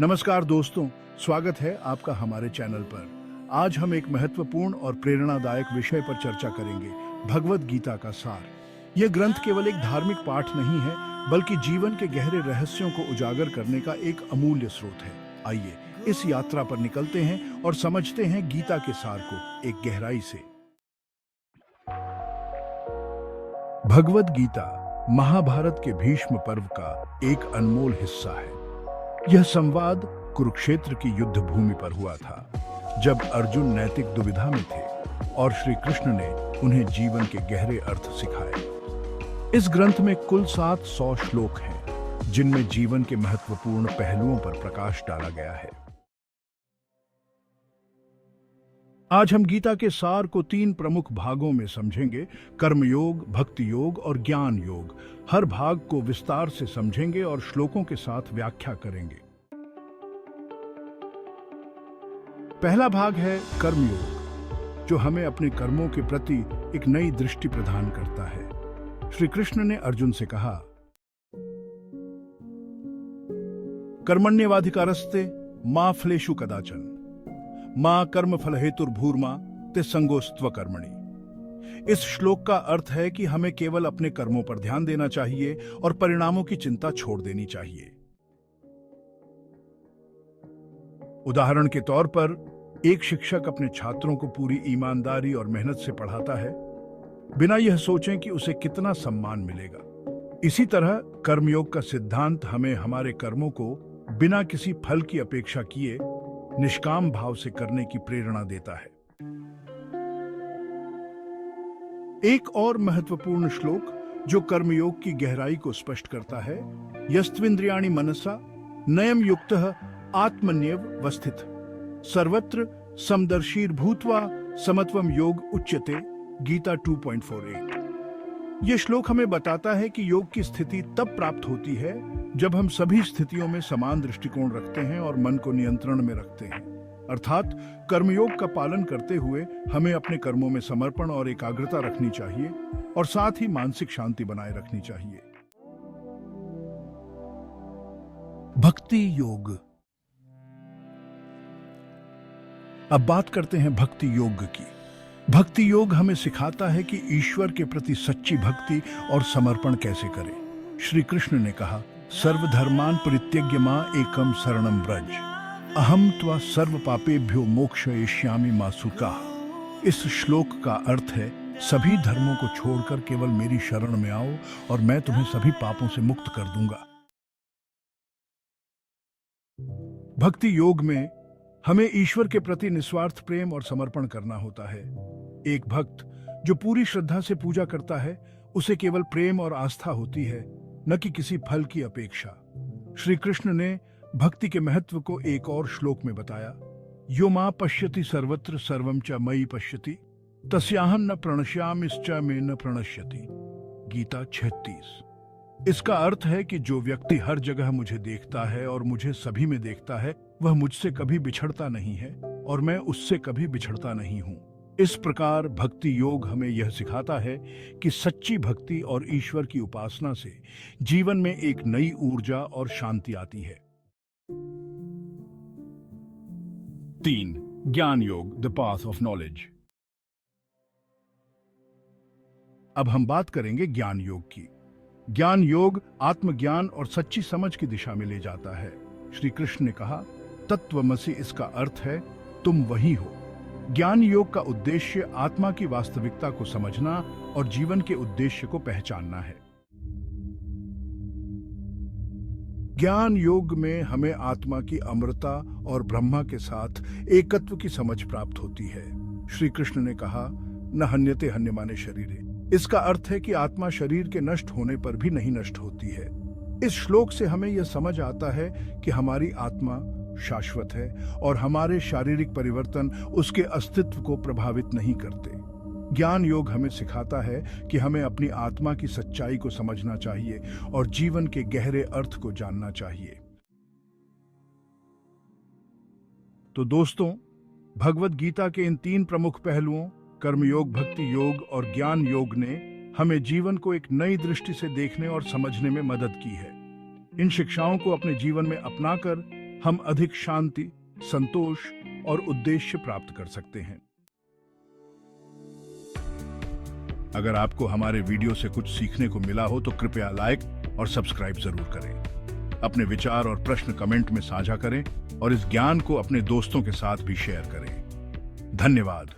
नमस्कार दोस्तों, स्वागत है आपका हमारे चैनल पर। आज हम एक महत्वपूर्ण और प्रेरणादायक विषय पर चर्चा करेंगे, भगवद गीता का सार। यह ग्रंथ केवल एक धार्मिक पाठ नहीं है, बल्कि जीवन के गहरे रहस्यों को उजागर करने का एक अमूल्य स्रोत है। आइए इस यात्रा पर निकलते हैं और समझते हैं गीता के सार को एक गहराई से। भगवद गीता महाभारत के भीष्म पर्व का एक अनमोल हिस्सा है। यह संवाद कुरुक्षेत्र की युद्ध भूमि पर हुआ था, जब अर्जुन नैतिक दुविधा में थे और श्री कृष्ण ने उन्हें जीवन के गहरे अर्थ सिखाए। इस ग्रंथ में कुल 700 श्लोक हैं, जिनमें जीवन के महत्वपूर्ण पहलुओं पर प्रकाश डाला गया है। आज हम गीता के सार को 3 प्रमुख भागों में समझेंगे: कर्मयोग, भक्ति योग और ज्ञान योग। हर भाग को विस्तार से समझेंगे और श्लोकों के साथ व्याख्या करेंगे। पहला भाग है कर्मयोग, जो हमें अपने कर्मों के प्रति एक नई दृष्टि प्रदान करता है। श्री कृष्ण ने अर्जुन से कहा, कर्मण्येवाधिकारस्ते मा फलेषु कदाचन मां कर्म फल हेतुर्भूर्मा ते संगोस्त्व कर्मणि। इस श्लोक का अर्थ है कि हमें केवल अपने कर्मों पर ध्यान देना चाहिए और परिणामों की चिंता छोड़ देनी चाहिए। उदाहरण के तौर पर, एक शिक्षक अपने छात्रों को पूरी ईमानदारी और मेहनत से पढ़ाता है, बिना यह सोचें कि उसे कितना सम्मान मिलेगा। इसी तरह कर्मयोग का सिद्धांत हमें हमारे कर्मों को बिना किसी फल की अपेक्षा किए निष्काम भाव से करने की प्रेरणा देता है। एक और महत्वपूर्ण श्लोक जो कर्मयोग की गहराई को स्पष्ट करता है, यस्त्विन्द्रियाणि मनसा नयम युक्तः आत्मन्येव वस्थित सर्वत्र समदर्शीर भूत्वा समत्वम योग उच्यते। गीता 2.48। यह श्लोक हमें बताता है कि योग की स्थिति तब प्राप्त होती है जब हम सभी स्थितियों में समान दृष्टिकोण रखते हैं और मन को नियंत्रण में रखते हैं। अर्थात कर्मयोग का पालन करते हुए हमें अपने कर्मों में समर्पण और एकाग्रता रखनी चाहिए और साथ ही मानसिक शांति बनाए रखनी चाहिए। भक्ति योग। अब बात करते हैं भक्ति योग की। भक्ति योग हमें सिखाता है कि ईश्वर के प्रति सच्ची भक्ति और समर्पण कैसे करें। श्री कृष्ण ने कहा, सर्वधर्मान् परित्यज्य मां एकम शरणं व्रज अहम त्वा सर्व पापेभ्यो मोक्षयिष्यामि मा शुचः। इस श्लोक का अर्थ है, सभी धर्मों को छोड़कर केवल मेरी शरण में आओ और मैं तुम्हें सभी पापों से मुक्त कर दूंगा। भक्ति योग में हमें ईश्वर के प्रति निस्वार्थ प्रेम और समर्पण करना होता है। एक भक्त जो पूरी श्रद्धा से पूजा करता है, उसे केवल प्रेम और आस्था होती है, न कि किसी फल की अपेक्षा। श्री कृष्ण ने भक्ति के महत्व को एक और श्लोक में बताया, यो मां पश्यति सर्वत्र सर्वं च मयि पश्यति तस्याहं न प्रणश्यामिश्च मे न प्रणश्यति। गीता 36। इसका अर्थ है कि जो व्यक्ति हर जगह मुझे देखता है और मुझे सभी में देखता है, वह मुझसे कभी बिछड़ता नहीं है और मैं उससे कभी बिछड़ता नहीं हूं। इस प्रकार भक्ति योग हमें यह सिखाता है कि सच्ची भक्ति और ईश्वर की उपासना से जीवन में एक नई ऊर्जा और शांति आती है। 3. ज्ञान योग, द पाथ ऑफ नॉलेज। अब हम बात करेंगे ज्ञान योग की। ज्ञान योग आत्मज्ञान और सच्ची समझ की दिशा में ले जाता है। श्री कृष्ण ने कहा, तत्वमसि इसका अर्थ है तुम वही हो। ज्ञान योग का उद्देश्य आत्मा की वास्तविकता को समझना और जीवन के उद्देश्य को पहचानना है। ज्ञान योग में हमें आत्मा की अमरता और ब्रह्मा के साथ एकत्व की समझ प्राप्त होती है। श्री कृष्ण ने कहा, न हन्यते हन्यमाने शरीरे। इसका अर्थ है कि आत्मा शरीर के नष्ट होने पर भी नहीं नष्ट होती है। इस श्लोक से हमें यह समझ आता है कि हमारी आत्मा शाश्वत है और हमारे शारीरिक परिवर्तन उसके अस्तित्व को प्रभावित नहीं करते। ज्ञान योग हमें सिखाता है कि हमें अपनी आत्मा की सच्चाई को समझना चाहिए और जीवन के गहरे अर्थ को जानना चाहिए। तो दोस्तों, भगवद गीता के इन 3 प्रमुख पहलुओं कर्मयोग, भक्ति योग और ज्ञान योग ने हमें जीवन को एक नई दृष्टि से देखने और समझने में मदद की है। इन शिक्षाओं को अपने जीवन में अपनाकर हम अधिक शांति, संतोष और उद्देश्य प्राप्त कर सकते हैं। अगर आपको हमारे वीडियो से कुछ सीखने को मिला हो तो कृपया लाइक और सब्सक्राइब जरूर करें। अपने विचार और प्रश्न कमेंट में साझा करें और इस ज्ञान को अपने दोस्तों के साथ भी शेयर करें। धन्यवाद।